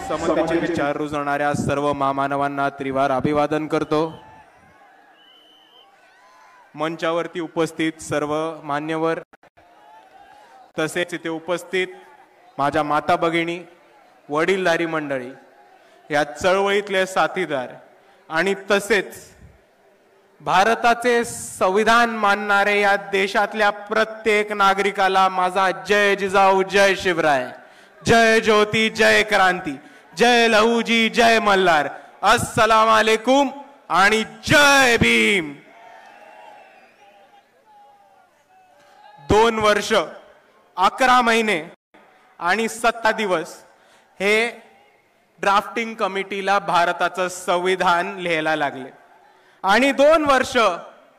समतेचे विचार रुजवणाऱ्या सर्व महामानवांना त्रिवार अभिवादन करतो। मंचावरती उपस्थित सर्व मान्यवर तसेच इथे उपस्थित माझ्या माता भगिनी, वडीलधारी मंडळी, या चळवळीतले साथीदार आणि तसेच भारताचे संविधान मानणारे या देशातल्या प्रत्येक नागरिकाला माझा जय जिजाऊ, जय शिवराय, जय ज्योती, जय क्रांती, जय लहूजी, जय मल्हार, अस्सलाम वालेकुम आणि जय भीम। 2 वर्ष 11 महिने आणि 7 दिवस हे ड्राफ्टिंग कमिटीला भारताचं संविधान लिहायला लागले आणि 2 वर्ष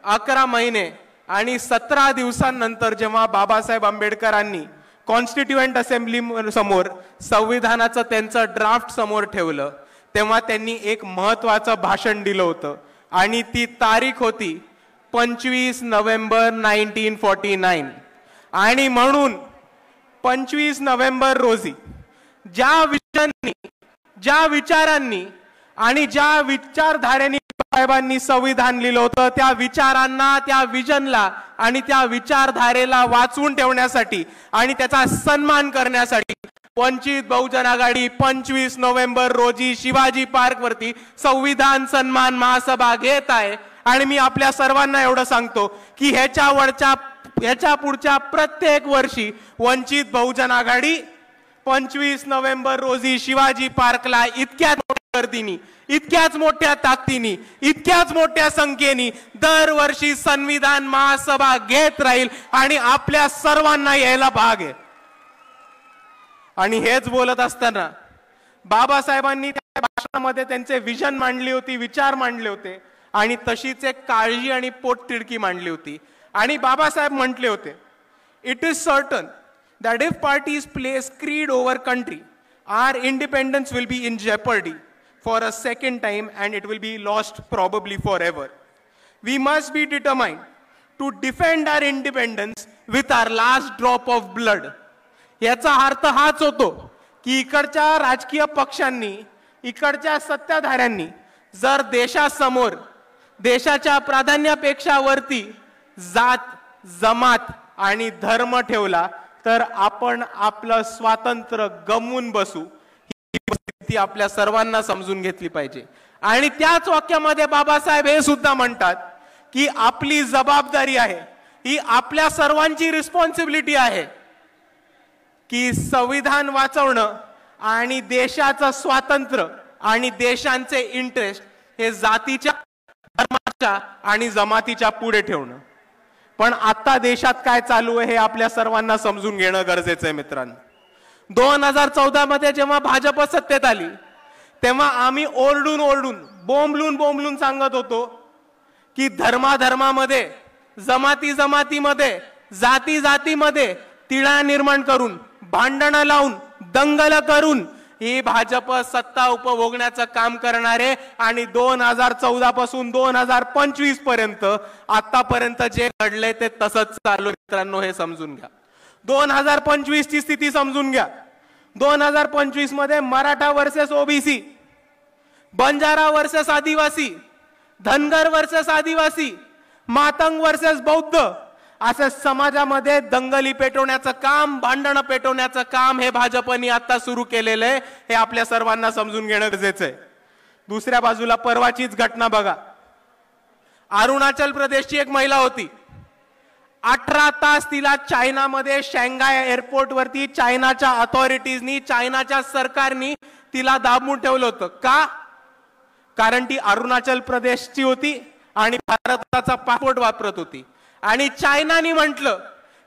11 महिने आणि 17 दिवसांनंतर जेव्हा बाबासाहेब आंबेडकरांनी कॉन्स्टिट्यूएंट असेंब्ली समोर संविधानाचं त्यांचं ड्राफ्ट समोर ठेवलं तेव्हा त्यांनी एक महत्त्वाचं भाषण दिलं होतं आणि ती तारीख होती 25 नोव्हेंबर 1949 आणि म्हणून 25 नोव्हेंबर रोजी ज्या विचारांनी आणि ज्या विचारधारेने साहेबांनी संविधान लिहिलं होतं त्या विचारांना, त्या विजनला आणि त्या विचारधारेला वाचवून ठेवण्यासाठी आणि त्याचा सन्मान करण्यासाठी वंचित बहुजन आघाडी 25 नोव्हेंबर रोजी शिवाजी पार्क वरती संविधान सन्मान महासभा घेत आहे। आणि मी आपल्या सर्वांना एवढं सांगतो की ह्याच्या पुढच्या प्रत्येक वर्षी वंचित बहुजन आघाडी 25 नोव्हेंबर रोजी शिवाजी पार्कला इतक्याच मोठ्या गर्दीने, इतक्याच मोठ्या ताकदीने, इतक्याच मोठ्या संख्येने दरवर्षी संविधान महासभा घेत राहील आणि आपल्या सर्वांना यायला भाग आहे। आणि हेच बोलत असताना बाबासाहेबांनी त्या भाषणामध्ये त्यांचे विजन मांडली होती, विचार मांडले होते आणि तशीच एक काळजी आणि पोटतिडकी मांडली होती। आणि बाबासाहेब म्हटले होते, it is certain that if parties place creed over country, our independence will be in jeopardy for a second time and it will be lost probably forever. We must be determined to defend our independence with our last drop of blood. याचा अर्थ हाच होतो की इकडच्या राजकीय पक्षांनी, इकडच्या सत्ताधाऱ्यांनी जर देशासमोर देशाच्या प्राधान्यापेक्षा वरती जात, जमात आणि धर्म ठेवला तर आपण आपलं स्वातंत्र्य गमवून बसू। ही परिस्थिती आपल्या सर्वांना समजून घेतली पाहिजे। आणि त्याच वाक्यामध्ये बाबासाहेब हे सुद्धा म्हणतात की आपली जबाबदारी आहे, ही आपल्या सर्वांची रिस्पॉन्सिबिलिटी आहे की संविधान वाचवणं आणि देशाचं स्वातंत्र्य आणि देशांचे इंटरेस्ट हे जातीच्या, धर्माच्या आणि जमातीच्या पुढे ठेवणं। पण आता देशात काय चालू आहे हे आपल्या सर्वांना समजून घेणं गरजेचं आहे मित्रांनो। 2014 मध्ये जेव्हा भाजप सत्तेत आली तेव्हा आम्ही ओरडून बोंबलून सांगत होतो की धर्मामध्ये, जमातीमध्ये, जातीमध्ये तिळा निर्माण करून, भांडणं लावून, दंगल करून ही भाजप सत्ता उपभोगण्याचं काम करणारे आणि 2014 पासून 2025 पर्यंत आतापर्यंत जे घडले ते तसंच चालू। मित्रांनो हे समजून घ्या, 2025 ची स्थिती समजून घ्या। 2025 मध्ये Maratha versus OBC, Banjara versus आदिवासी, धनगर वर्सेस आदिवासी, मातंग वर्सेस बौद्ध असं समाजामध्ये दंगली पेटवण्याचं काम, भांडणं पेटवण्याचं काम हे भाजपने आता सुरू केलेलं आहे। हे आपल्या सर्वांना समजून घेणं गरजेचं आहे। दुसऱ्या बाजूला परवाचीच घटना बघा, अरुणाचल प्रदेशची एक महिला होती, 18 तास तिला चायनामध्ये शांघाय एअरपोर्ट वरती चायनाच्या अथॉरिटीजनी, चायनाच्या सरकारनी तिला दाबून ठेवलं होतं। का? कारण ती अरुणाचल प्रदेशची होती आणि भारताचा पासपोर्ट वापरत होती आणि चायनाने म्हटलं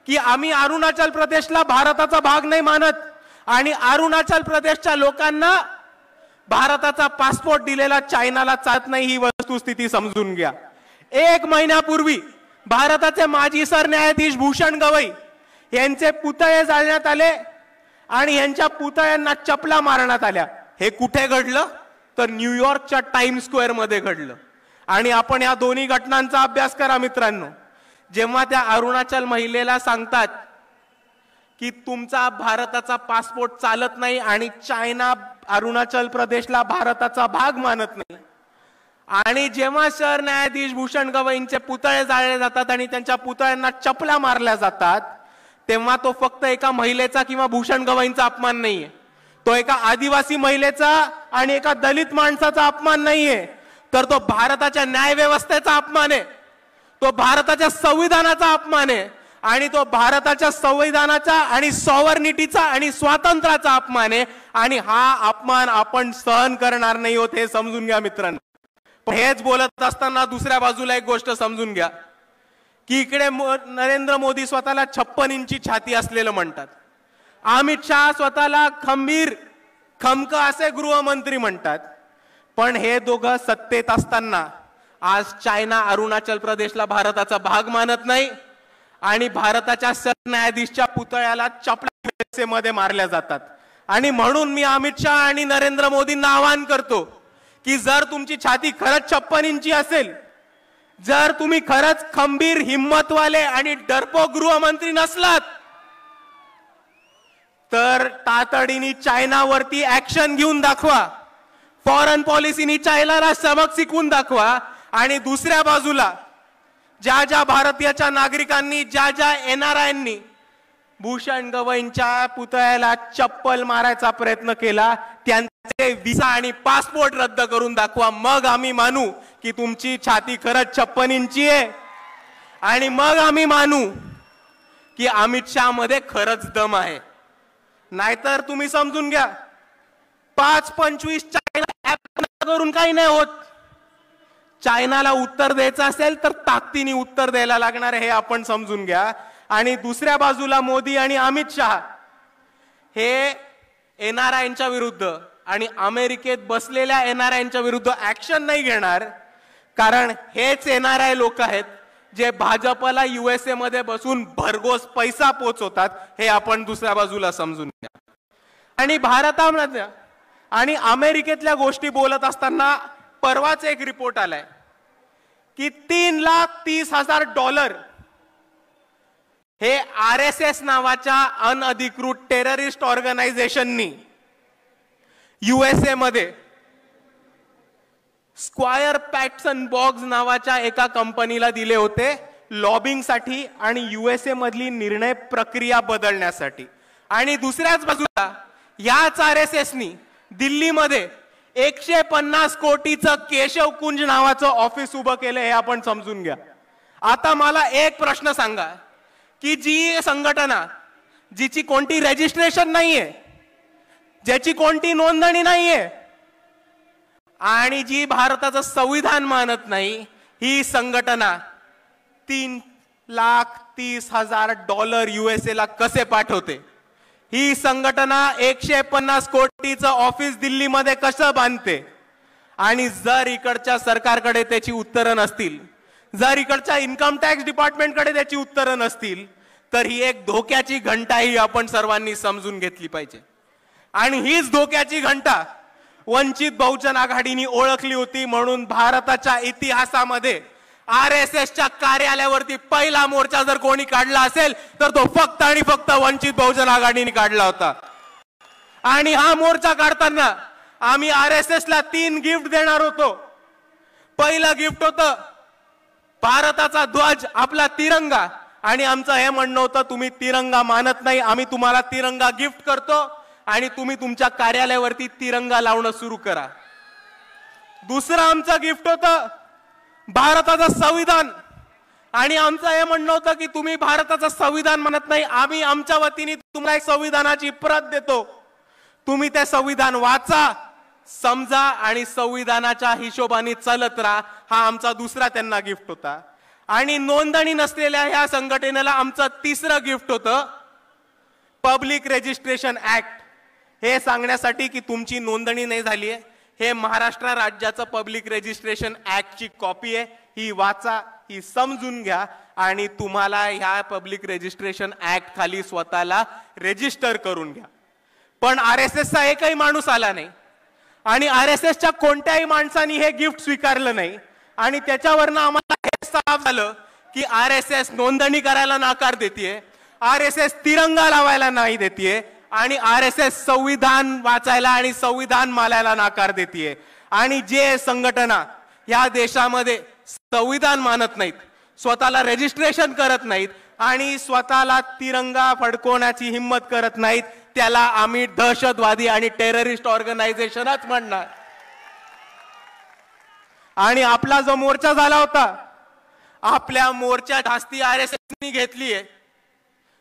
की आम्ही अरुणाचल प्रदेशला भारताचा भाग नाही मानत आणि अरुणाचल प्रदेशच्या लोकांना भारताचा पासपोर्ट दिलेला चायनाला चालत नाही। ही वस्तुस्थिती समजून घ्या। 1 महिन्यापूर्वी भारताचे माजी सरन्यायाधीश भूषण गवई यांचे पुतळे जाळण्यात आले आणि यांच्या पुतळ्यांना चपला मारण्यात आल्या। हे कुठे घडलं? तर न्यूयॉर्कच्या टाइम्स स्क्वेअर मध्ये घडलं। आणि आपण या दोन्ही घटनांचा अभ्यास करा मित्रांनो। जेव्हा त्या अरुणाचल महिलेला सांगतात की तुमचा भारताचा पासपोर्ट चालत नाही आणि चायना अरुणाचल प्रदेशला भारताचा भाग मानत नाही। आणि जेव्हा सरन्यायाधीश भूषण गवईंचे पुतळे जाळले जातात आणि त्यांच्या पुतळ्यांना चपला मारल्या जातात, तेव्हा तो फक्त एका महिलेचा किंवा भूषण गवईंचा अपमान नाहीये, तो एका आदिवासी महिलेचा आणि एका दलित माणसाचा अपमान नाहीये, तर तो भारताच्या न्यायव्यवस्थेचा अपमान आहे, तो भारताच्या संविधानाचा अपमान आहे आणि तो भारताच्या संविधानाचा आणि सॉव्हर्निटीचा आणि स्वातंत्र्याचा अपमान आहे। आणि हा अपमान आपण सहन करणार नाही होत, हे समजून घ्या मित्रांनो। पण हेच बोलत असताना दुसऱ्या बाजूला एक गोष्ट समजून घ्या की इकडे नरेंद्र मोदी स्वतःला 56 इंची छाती असलेलं म्हणतात, अमित शहा स्वतःला खंबीर खमक असे गृहमंत्री म्हणतात, पण हे दोघं सत्तेत असताना आज चायना अरुणाचल प्रदेशला भारताचा भाग मानत नाही आणि भारताच्या सरन्यायाधीशच्या पुतळ्याला चपला मारल्या जातात। आणि म्हणून मी अमित शहा आणि नरेंद्र मोदींना आवाहन करतो की जर तुमची छाती खरंच 56 इंची असेल, जर तुम्ही खरंच खंबीर हिम्मतवाले आणि डरपोक गृहमंत्री नसलात, तर तातडीने चायनावरती ऍक्शन घेऊन दाखवा, फॉरेन पॉलिसीनी चायनाला सबक शिकवून दाखवा। आणि दुसऱ्या बाजूला ज्या ज्या भारतीय नागरिकांनी, ज्या ज्या एनआरआयनी भूषण गवईंच्या पुतळ्याला चप्पल मारायचा प्रयत्न केला, त्यांचे व्हिसा आणि पासपोर्ट रद्द करून दाखवा, मग आम्ही मानू की तुमची छाती खरंच 56 इंची आहे आणि मग आम्ही मानू की अमित शहा मध्ये खरंच दम आहे। नाहीतर तुम्ही समजून घ्या 5-25 चायना ऍप करून काही नाही होत। चायनाला उत्तर द्यायचं असेल तर ताकदीने उत्तर द्यायला लागणार हे आपण समजून घ्या। आणि दुसऱ्या बाजूला मोदी आणि अमित शहा हे एनआरआयच्या विरुद्ध आणि अमेरिकेत बसलेल्या एनआरआयच्या विरुद्ध ऍक्शन नाही घेणार, कारण हेच एनआरआय लोक आहेत जे भाजपला यूएसए मध्ये बसून भरघोस पैसा पोचवतात, हे आपण दुसऱ्या बाजूला समजून घ्या। आणि भारतामध्ये आणि अमेरिकेतल्या गोष्टी बोलत असताना परवाच एक रिपोर्ट आलाय की $3,30,000 हे आरएसएस नावाच्या अनधिकृत टेररिस्ट ऑर्गनायझेशननी यूएसए मध्ये स्क्वायर पॅटसन बॉक्स नावाच्या एका कंपनीला दिले होते लॉबिंग साठी आणि यूएसए मधली निर्णय प्रक्रिया बदलण्यासाठी। आणि दुसऱ्याच बाजूला याच आरएसएसनी दिल्लीमध्ये 150 कोटीचं केशव कुंज नावाचं ऑफिस उभं केलं, हे आपण समजून घ्या। आता मला एक प्रश्न सांगा की जी संघटना जिची कोणती रजिस्ट्रेशन नाहीये, ज्याची कोणती नोंदणी नाहीये आणि जी भारताचं संविधान मानत नाही, ही संघटना $3,30,000 यूएसए ला कसे पाठवते? ही संघटना 150 कोटीचं ऑफिस दिल्लीमध्ये कसं बांधते? आणि जर इकडच्या सरकारकडे त्याची उत्तरं नसतील, जर इकडच्या इन्कम टॅक्स डिपार्टमेंटकडे त्याची उत्तरं नसतील, तर ही एक धोक्याची घंटा ही आपण सर्वांनी समजून घेतली पाहिजे। आणि हीच धोक्याची घंटा वंचित बहुजन आघाडीने ओळखली होती, म्हणून भारताच्या इतिहासामध्ये आरएसएसच्या कार्यालयावरती पहिला मोर्चा जर कोणी काढला असेल तर तो फक्त आणि फक्त वंचित बहुजन आघाडीने काढला होता। आणि हा मोर्चा काढताना आम्ही आरएसएसला 3 गिफ्ट देणार होतो। पहिलं गिफ्ट होतं भारताचा ध्वज, आपला तिरंगा, आणि आमचं हे म्हणणं होतं तुम्ही तिरंगा मानत नाही, आम्ही तुम्हाला तिरंगा गिफ्ट करतो आणि तुम्ही तुमच्या कार्यालयावरती तिरंगा लावणं सुरू करा। दुसरं आमचं गिफ्ट होतं भारताचं संविधान, आणि आमचं हे म्हणणं होतं की तुम्ही भारताचं संविधान मानत नाही, आम्ही आमच्या वतीने तुम्हाला एक संविधानाची प्रत देतो, तुम्ही ते संविधान वाचा, समजा आणि संविधानाच्या हिशोबाने चालत राहा। हा आमचा दुसरा त्यांना गिफ्ट होता। आणि नोंदणी नसलेल्या ह्या संघटनेला आमचं तिसरं गिफ्ट होतं पब्लिक रजिस्ट्रेशन ऍक्ट, हे सांगण्यासाठी की तुमची नोंदणी नाही झाली आहे, हे महाराष्ट्र राज्याचं पब्लिक रजिस्ट्रेशन ऍक्टची कॉपी आहे, ही वाचा, ही समजून घ्या आणि तुम्हाला ह्या पब्लिक रजिस्ट्रेशन ऍक्ट खाली स्वतःला रजिस्टर करून घ्या। पण आरएसएसचा एकही माणूस आला नाही आणि आरएसएसच्या कोणत्याही माणसाने हे गिफ्ट स्वीकारलं नाही, आणि त्याच्यावरनं आम्हाला हे साफ झालं की आरएसएस नोंदणी करायला नकार देते RSS तिरंगा लावायला नाही देतीये आणि RSS संविधान वाचायला आणि संविधान मानायला नकार देतीये। आणि जे संघटना या देशामध्ये संविधान मानत नाहीत, स्वतःला रजिस्ट्रेशन करत नाहीत आणि स्वतःला तिरंगा फडकवण्याची हिम्मत करत नाहीत, त्याला आम्ही दहशतवादी आणि टेररिस्ट ऑर्गनायझेशनच म्हणणार। आणि आपला जो मोर्चा झाला होता, आपल्या मोर्चा धास्ती RSSनी घेतलीये,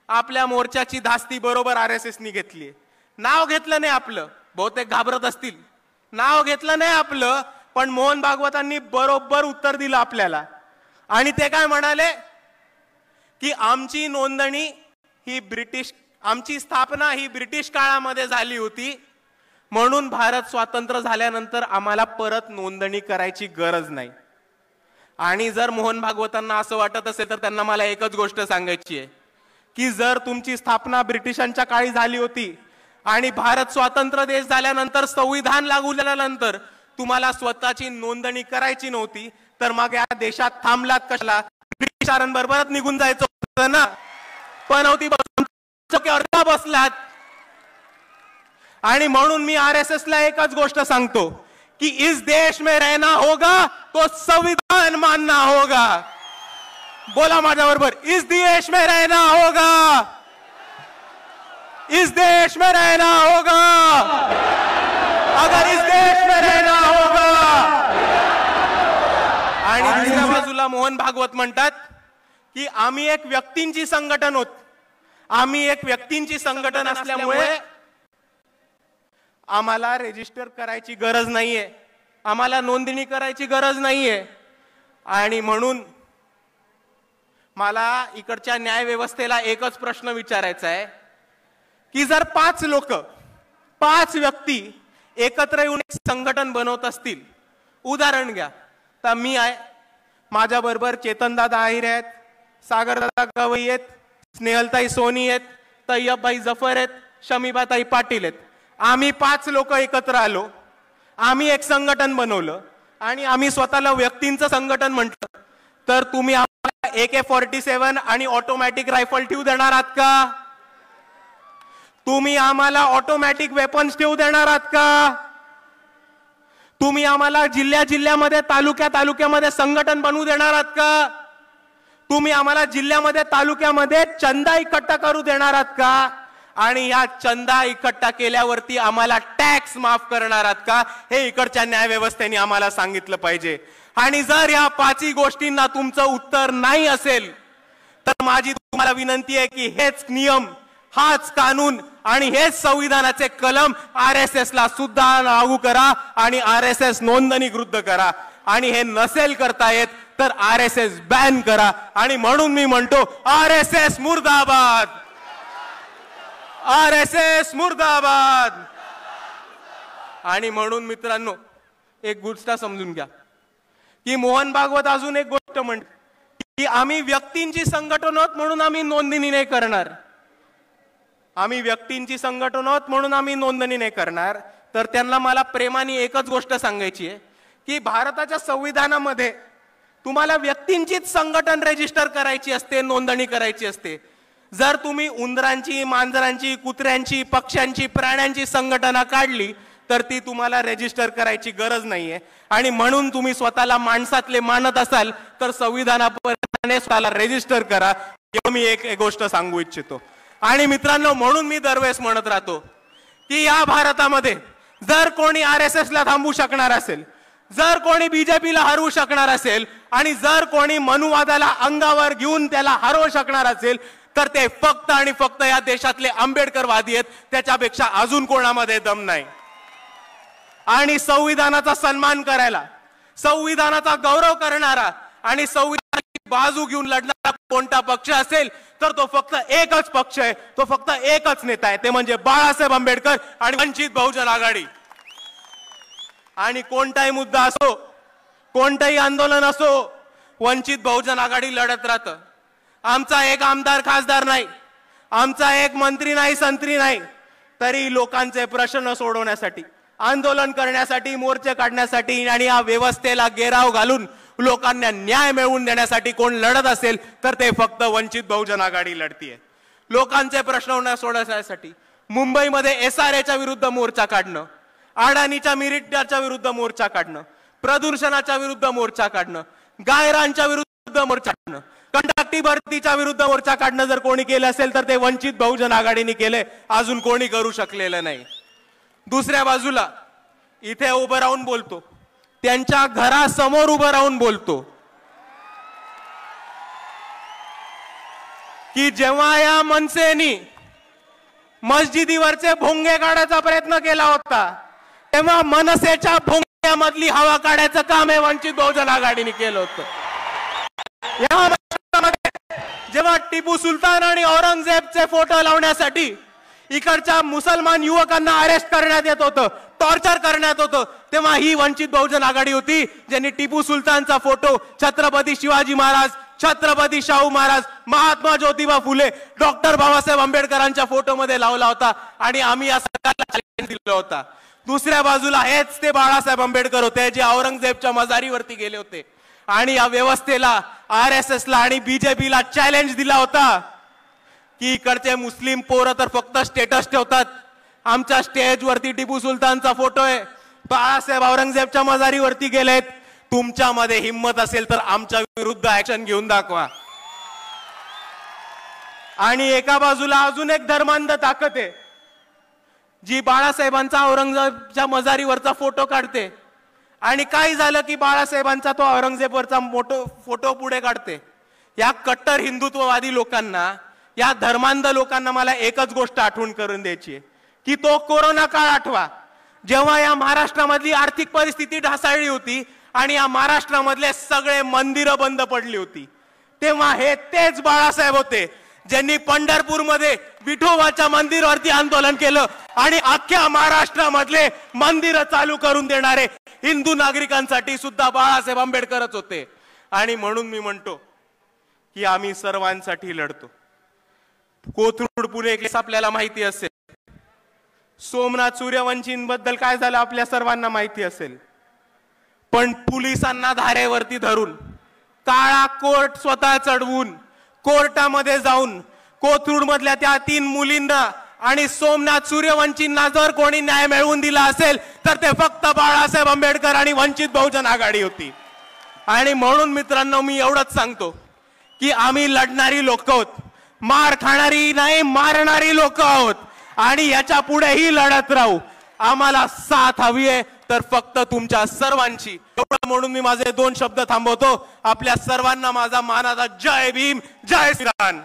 आपल्या मोर्चाची धास्ती बरोबर RSSनी घेतलीये। नाव घेतलं नाही आपलं, बहुतेक घाबरत असतील, नाव घेतलं नाही आपलं, पण मोहन भागवतांनी बरोबर उत्तर दिलं आपल्याला। आणि ते काय म्हणाले की आमची नोंदणी ही आमची स्थापना ही ब्रिटिश काळामध्ये झाली होती, म्हणून भारत स्वतंत्र झाल्यानंतर आम्हाला परत नोंदणी करायची गरज नाही। आणि जर मोहन भागवतांना असं वाटत असेल तर त्यांना मला एकच गोष्ट सांगायची आहे की जर तुमची स्थापना ब्रिटिशांच्या काळी झाली होती आणि भारत स्वतंत्र देश झाल्यानंतर संविधान लागू झाल्यानंतर तुम्हाला स्वतःची नोंदणी करायची नव्हती, तर मग या देशात थांबलात कशाला? ब्रिटिशांबरोबरच निघून जायचं होतं ना। पनवती बसलात। आणि म्हणून मी RSS ला एकच गोष्ट सांगतो कि इस देश में रहना होगा तो संविधान मानना होगा। बोला माझ्या बरोबर, इस देश में रहना होगा, इस देश में रहना होगा, अगर इस देश में रहना होगा। आणि दुसऱ्या बाजूला मोहन भागवत म्हणतात की आम्ही एक व्यक्तींची संघटन होत, आम्ही एक व्यक्तींची संघटन असल्यामुळे आम्हाला रजिस्टर करायची गरज नाहीये, आम्हाला नोंदणी करायची गरज नाहीये। आणि म्हणून मला इकडच्या न्याय व्यवस्थेला एकच प्रश्न विचारायचा आहे की जर 5 लोक, 5 व्यक्ती एकत्र येऊन एक संघटन बनवत असतील, उदाहरण घ्या तर मी आहे, माझ्या बरोबर चेतनदादा आहिर आहेत, सागरदादा गवई आहेत, स्नेहलताई सोनी आहेत, तय्यबभाई जफर आहेत, शमीबाताई पाटील आहेत। आम्ही 5 लोक एकत्र आलो, आम्ही एक संघटन बनवलं आणि आम्ही स्वतःला व्यक्तींचं संघटन म्हटलं, तर तुम्ही आम्हाला AK-47 आणि ऑटोमॅटिक रायफल ठेवू देणार आहात का? तुम्ही आम्हाला ऑटोमॅटिक वेपन्स ठेवू देणार आहात का? तुम्ही आम्हाला जिल्ह्यामध्ये तालुक्यामध्ये संघटन बनवू देणार आहात का? तुम्ही आम्हाला जिल्ह्यामध्ये तालुक्यामध्ये चंदा इकट्ठा करू देणार आहात का? आणि या चंदा इकट्ठा केल्यावरती आम्हाला टॅक्स माफ करणार आहात का? हे इकडच्या न्याय व्यवस्थेने आम्हाला सांगितलं पाहिजे। आणि जर या 5 गोष्टींना तुमचं उत्तर नाही असेल तर माझी तुम्हाला विनंती आहे की हेच नियम, हाच कानून आणि हेच संविधानाचे कलम RSS ला सुद्धा लागू करा आणि RSS नोंदणी विरुद्ध करा। आणि हे नसेल करता येत तर RSS बॅन करा। आणि म्हणून मी म्हणतो RSS मुर्दाबाद, RSS मुर्दाबाद। आणि म्हणून मित्रांनो एक गोष्ट समजून घ्या की मोहन भागवत अजून एक गोष्ट म्हणतात की आम्ही व्यक्तींची संघटन आहोत म्हणून आम्ही नोंदणी नाही करणार, आम्ही व्यक्तींची संघटन आहोत म्हणून आम्ही नोंदणी नाही करणार। तर त्यांना मला प्रेमाने एकच गोष्ट सांगायची आहे की भारताच्या संविधानामध्ये तुम्हाला व्यक्तींचीच संघटन रजिस्टर करायची असते, नोंदणी करायची असते। जर तुम्ही उंदरांची, मांजरांची, कुत्र्यांची, पक्ष्यांची, प्राण्यांची संघटना काढली तर ती तुम्हाला रजिस्टर करायची गरज नाहीये। आणि म्हणून तुम्ही स्वतःला माणसातले मानत असाल तर संविधानाप्रमाणे स्वतःला रजिस्टर करा, हे मी एक गोष्ट सांगू इच्छितो। आणि मित्रांनो म्हणून मी दरवेळेस म्हणत राहतो की या भारतामध्ये जर कोणी RSS ला थांबवू शकणार असेल, जर कोणी BJP ला हरवू शकणार असेल आणि जर कोणी मनुवादाला अंगावर घेऊन त्याला हरवू शकणार असेल तर ते फक्त आणि फक्त या देशातले आंबेडकरवादी आहेत, त्याच्यापेक्षा अजून कोणामध्ये दम नाही। आणि संविधानाचा सन्मान करायला, संविधानाचा गौरव करणारा आणि संविधानाची बाजू घेऊन लढणारा कोणता पक्ष असेल तर तो फक्त एकच पक्ष आहे, तो फक्त एकच नेता आहे, ते म्हणजे बाळासाहेब आंबेडकर आणि वंचित बहुजन आघाडी। आणि कोणताही मुद्दा असो, कोणताही आंदोलन असो, वंचित बहुजन आघाडी लढत राहतं। आमचा एक आमदार खासदार नाही, आमचा एक मंत्री नाही, संत्री नाही, तरी लोकांचे प्रश्न सोडवण्यासाठी, आंदोलन करण्यासाठी, मोर्चे काढण्यासाठी आणि या व्यवस्थेला घेराव घालून लोकांना न्याय मिळवून देण्यासाठी कोण लढत असेल तर ते फक्त वंचित बहुजन आघाडी लढतीये। लोकांचे प्रश्न सोडवण्यासाठी मुंबईमध्ये SRAच्या विरुद्ध मोर्चा काढणं, अडाणीच्या मिरिटाच्या विरुद्ध मोर्चा काढणं, प्रदूषणाच्या विरुद्ध मोर्चा काढणं, गायरांच्या विरुद्ध मोर्चा काढणं, कंडक्टी भरतीच्या विरुद्ध मोर्चा काढणं जर कोणी केलं असेल तर ते वंचित बहुजन आघाडीने केले, अजून कोणी करू शकलेलं नाही। दुसऱ्या बाजूला इथे उभं राहून बोलतो, त्यांच्या घरासमोर उभं राहून बोलतो की जेव्हा या मनसेनी मस्जिदीवरचे भोंगे काढायचा प्रयत्न केला होता तेव्हा मनसेच्या भोंग्यामधली हवा काढायचं काम हे वंचित बहुजन आघाडीने केलं होतं। जेव्हा टिपू सुलतान आणि औरंगजेबचे फोटो लावण्यासाठी इकडच्या मुसलमान युवकांना अरेस्ट करण्यात येत होतं, टॉर्चर करण्यात होतं, तेव्हा ही वंचित बहुजन आघाडी होती ज्यांनी टिपू सुलतानचा फोटो छत्रपती शिवाजी महाराज, छत्रपती शाहू महाराज, महात्मा ज्योतिबा फुले, डॉक्टर बाबासाहेब आंबेडकरांच्या फोटो मध्ये लावला होता आणि आम्ही या सरकारला चॅलेंज दिलं होता। दुसऱ्या बाजूला हेच ते बाळासाहेब आंबेडकर होते जे औरंगजेबच्या मजारीवरती गेले होते आणि या व्यवस्थेला, RSSला आणि BJPला चॅलेंज दिला होता की इकडचे मुस्लिम पोरं तर फक्त स्टेटस ठेवतात, आमच्या स्टेजवरती टिपू सुलतानचा फोटो आहे, बाळासाहेब औरंगजेबच्या मजारीवरती गेलेत, तुमच्यामध्ये हिम्मत असेल तर आमच्या विरुद्ध ऍक्शन घेऊन दाखवा। आणि एका बाजूला अजून एक धर्मांध ताकद आहे जी बाळासाहेबांचा औरंगजेबच्या मजारीवरचा फोटो काढते आणि काय झालं की बाळासाहेबांचा तो औरंगजेबवरचा फोटो पुढे काढते। या कट्टर हिंदुत्ववादी लोकांना, या धर्मांध लोकांना मला एकच गोष्ट आठवण करून द्यायची आहे की तो कोरोना काळ आठवा, जेव्हा या महाराष्ट्रामधली आर्थिक परिस्थिती ढासळली होती आणि या महाराष्ट्रामधले सगळे मंदिरं बंद पडली होती, तेव्हा हे तेच बाळासाहेब होते ज्यांनी पंढरपूरमध्ये विठोबाच्या मंदिरावरती आंदोलन केलं आणि अख्ख्या महाराष्ट्रामधले मंदिरं चालू करून देणारे हिंदू नागरिकांसाठी सुद्धा बाळासाहेब आंबेडकरच होते। आणि म्हणून मी म्हणतो की आम्ही सर्वांसाठी लढतो। कोथरूड पुणे केस आपल्याला माहिती असेल, सोमनाथ सूर्यवंशींबद्दल काय झालं आपल्या सर्वांना माहिती असेल, पण पोलिसांना धारेवरती धरून, काळा कोर्ट स्वतः चढवून, कोर्टामध्ये जाऊन कोथरूड मधल्या त्या 3 मुलींना आणि सोमनाथ सूर्यवंशींना जर कोणी न्याय मिळवून दिला असेल तर ते फक्त बाळासाहेब आंबेडकर आणि वंचित बहुजन आघाडी होती। आणि म्हणून मित्रांनो मी एवढंच सांगतो की आम्ही लढणारी लोक आहोत, मार खाणारी नाही, मारणारी लोक आहोत आणि याच्या पुढेही लढत राहू। आम्हाला साथ हवी आहे तर फक्त तुमच्या सर्वांची। एवढं म्हणून मी माझे 2 शब्द थांबवतो। आपल्या सर्वांना माझा मानाचा जय भीम, जय श्रीराम।